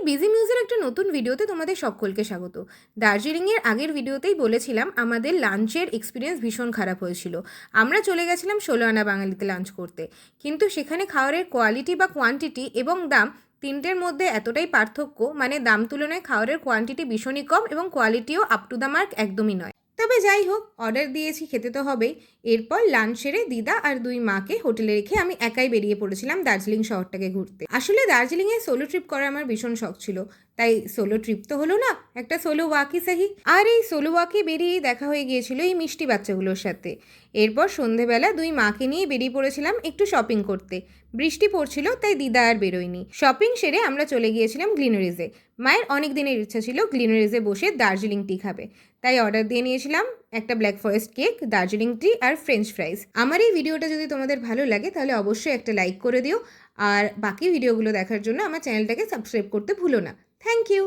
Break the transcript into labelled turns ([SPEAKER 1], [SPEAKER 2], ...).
[SPEAKER 1] Busy মিউজের একটা নতুন ভিডিওতে তোমাদের সকলকে স্বাগত। দার্জিলিংয়ের আগের ভিডিওতেই বলেছিলাম আমাদের লাঞ্চের এক্সপিরিয়েন্স ভীষণ খারাপ হয়েছিল। আমরা চলে গেছিলাম ১৬ আনা বাঙালিতে লাঞ্চ করতে, কিন্তু সেখানে খাবারের কোয়ালিটি বা কোয়ান্টিটি এবং দাম তিনটের মধ্যে এতটাই পার্থক্য, মানে দাম তুলনায় খাবারের কোয়ান্টিটি ভীষণই কম এবং কোয়ালিটিও আপ টু দ্য মার্ক একদমই নয়। তবে যাই হোক, অর্ডার দিয়েছি, খেতে তো হবেই। এরপর লাঞ্চ সেরে দিদা আর দুই মাকে হোটেলে রেখে আমি একাই বেরিয়ে পড়েছিলাম দার্জিলিং শহরটাকে ঘুরতে। আসলে দার্জিলিংয়ে সোলো ট্রিপ করার আমার ভীষণ শখ ছিল, তাই সোলো ট্রিপ তো হলো না, একটা সোলো ওয়াকই সাহি। আর এই সোলো ওয়াকে বেরিয়েই দেখা হয়ে গিয়েছিল এই মিষ্টি বাচ্চাগুলোর সাথে। এরপর সন্ধেবেলা দুই মাকে নিয়ে বেরিয়ে পড়েছিলাম একটু শপিং করতে। বৃষ্টি পড়ছিল, তাই দিদা আর বেরোয়নি। শপিং সেরে আমরা চলে গিয়েছিলাম গ্লিনারিজে। মায়ের অনেক দিনের ইচ্ছা ছিল গ্লিনারিজে বসে দার্জিলিং টি খাবে, তাই অর্ডার দিয়ে নিয়েছিলাম একটা ব্ল্যাক ফরেস্ট কেক, দার্জিলিং টি আর ফ্রেঞ্চ ফ্রাইজ। আমার এই ভিডিওটা যদি তোমাদের ভালো লাগে তাহলে অবশ্যই একটা লাইক করে দিও, আর বাকি ভিডিওগুলো দেখার জন্য আমার চ্যানেলটাকে সাবস্ক্রাইব করতে ভুলো না। Thank you.